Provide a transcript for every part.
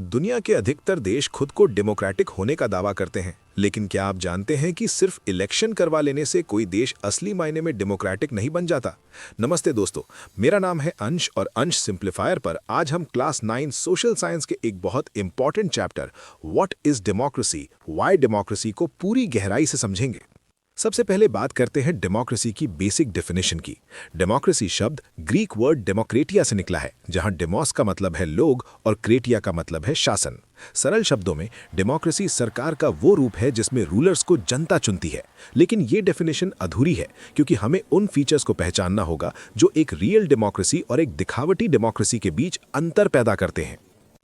दुनिया के अधिकतर देश खुद को डेमोक्रेटिक होने का दावा करते हैं, लेकिन क्या आप जानते हैं कि सिर्फ इलेक्शन करवा लेने से कोई देश असली मायने में डेमोक्रेटिक नहीं बन जाता। नमस्ते दोस्तों, मेरा नाम है अंश और अंश सिंप्लीफायर पर आज हम क्लास 9 सोशल साइंस के एक बहुत important chapter what is democracy, why democracy को पूरी गहराई से समझेंगे। सबसे पहले बात करते हैं डेमोक्रेसी की बेसिक डेफिनेशन की। डेमोक्रेसी शब्द ग्रीक वर्ड डेमोक्रेटिया से निकला है, जहां डेमोस का मतलब है लोग और क्रेटिया का मतलब है शासन। सरल शब्दों में डेमोक्रेसी सरकार का वो रूप है जिसमें रूलर्स को जनता चुनती है। लेकिन ये डेफिनेशन अधूरी है, क्योंकि हमें उन फीचर्स को पहचानना होगा जो एक रियल डेमोक्रेसी और एक दिखावटी डेमोक्रेसी के बीच अंतर पैदा करते हैं।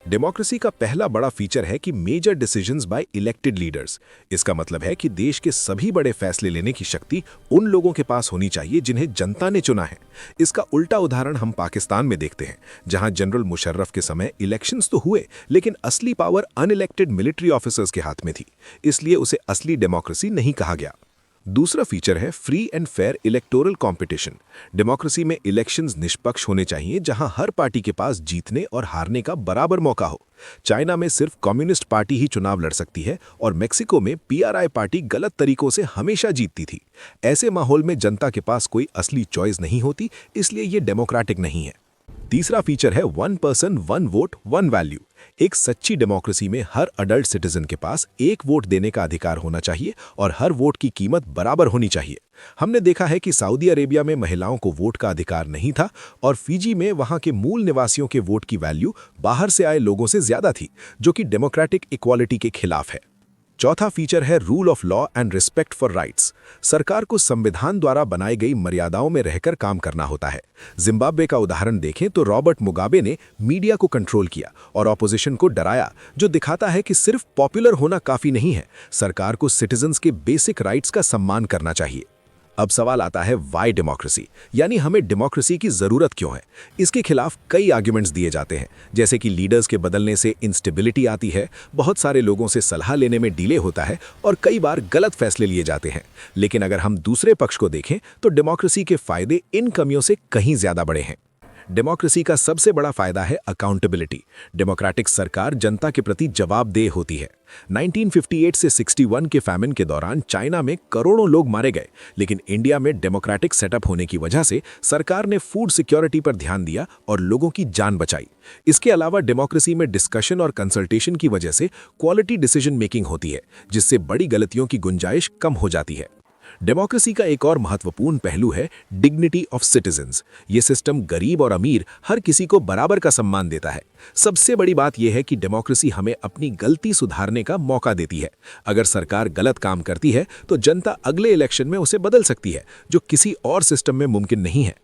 डेमोक्रेसी का पहला बड़ा फीचर है कि major decisions by elected leaders. इसका मतलब है कि देश के सभी बड़े फैसले लेने की शक्ति उन लोगों के पास होनी चाहिए जिन्हें जनता ने चुना है। इसका उल्टा उदाहरण हम पाकिस्तान में देखते हैं, जहां जनरल मुशर्रफ के समय इलेक्शंस तो हुए, लेकिन असली पावर अनइलेक्टेड मिलिट्री ऑफिसर्स के हाथ में थी। इसलिए उसे असली डेमोक्रेसी नहीं कहा गया। दूसरा फीचर है free and fair electoral competition. Democracy में इलेक्शंस निष्पक्ष होने चाहिए, जहां हर पार्टी के पास जीतने और हारने का बराबर मौका हो। चाइना में सिर्फ कम्युनिस्ट पार्टी ही चुनाव लड़ सकती है और मेक्सिको में पीआरआई पार्टी गलत तरीकों से हमेशा जीतती थी। ऐसे माहौल में जनता के पास कोई असली चॉइस नहीं होती, इसलिए ये डेमोक्रेटिक नहीं है। तीसरा फीचर है one person one vote one value. एक सच्ची डेमोक्रेसी में हर अडल्ट सिटीजन के पास एक वोट देने का अधिकार होना चाहिए और हर वोट की कीमत बराबर होनी चाहिए। हमने देखा है कि सऊदी अरेबिया में महिलाओं को वोट का अधिकार नहीं था और फिजी में वहां के मूल निवासियों के वोट की वैल्यू बाहर से आए लोगों से ज्यादा थी, जो कि डेमोक्रेटिक इक्वालिटी के खिलाफ है। चौथा फीचर है rule of law and respect for rights. सरकार को संविधान द्वारा बनाई गई मर्यादाओं में रहकर काम करना होता है। जिम्बाब्वे का उदाहरण देखें तो रॉबर्ट मुगाबे ने मीडिया को कंट्रोल किया और ऑपोजिशन को डराया, जो दिखाता है कि सिर्फ पॉपुलर होना काफी नहीं है, सरकार को सिटीजन्स के बेसिक राइट्स का सम्मान करना चाहिए। अब सवाल आता है वाई डेमोक्रेसी, यानी हमें डेमोक्रेसी की जरूरत क्यों है। इसके खिलाफ कई आर्ग्यूमेंट्स दिए जाते हैं, जैसे कि लीडर्स के बदलने से इंस्टेबिलिटी आती है, बहुत सारे लोगों से सलाह लेने में डिले होता है और कई बार गलत फैसले लिए जाते हैं। लेकिन अगर हम दूसरे पक्ष को देखें तो डेमोक्रेसी के फायदे इन कमियों से कहीं ज्यादा बड़े हैं। डेमोक्रेसी का सबसे बड़ा फायदा है अकाउंटेबिलिटी। डेमोक्रेटिक सरकार जनता के प्रति जवाबदेह होती है। 1958 से 61 के फैमिन के दौरान चाइना में करोड़ों लोग मारे गए, लेकिन इंडिया में डेमोक्रेटिक सेटअप होने की वजह से सरकार ने फूड सिक्योरिटी पर ध्यान दिया और लोगों की जान बचाई। इसके अलावा डेमोक्रेसी में डिस्कशन और कंसल्टेशन की वजह से क्वालिटी डिसीजन मेकिंग होती है, जिससे बड़ी गलतियों की गुंजाइश कम हो जाती है। डेमोक्रेसी का एक और महत्वपूर्ण पहलू है डिग्निटी ऑफ सिटीजन्स। ये सिस्टम गरीब और अमीर हर किसी को बराबर का सम्मान देता है। सबसे बड़ी बात यह है कि डेमोक्रेसी हमें अपनी गलती सुधारने का मौका देती है। अगर सरकार गलत काम करती है तो जनता अगले इलेक्शन में उसे बदल सकती है, जो किसी और सिस्टम में मुमकिन नहीं है।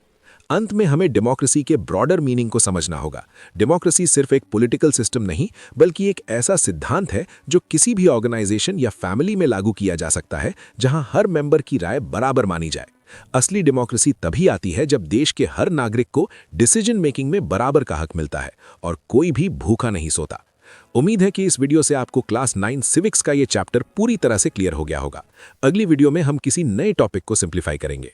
अंत में हमें डेमोक्रेसी के ब्रॉडर मीनिंग को समझना होगा। डेमोक्रेसी सिर्फ एक पॉलिटिकल सिस्टम नहीं, बल्कि एक ऐसा सिद्धांत है जो किसी भी ऑर्गेनाइजेशन या फैमिली में लागू किया जा सकता है, जहां हर मेंबर की राय बराबर मानी जाए। असली डेमोक्रेसी तभी आती है जब देश के हर नागरिक को डिसीजन मेकिंग में बराबर का हक मिलता है और कोई भी भूखा नहीं सोता। उम्मीद है कि इस वीडियो से आपको क्लास 9 सिविक्स का ये चैप्टर पूरी तरह से क्लियर हो गया होगा। अगली वीडियो में हम किसी नए टॉपिक को सिंप्लीफाई करेंगे।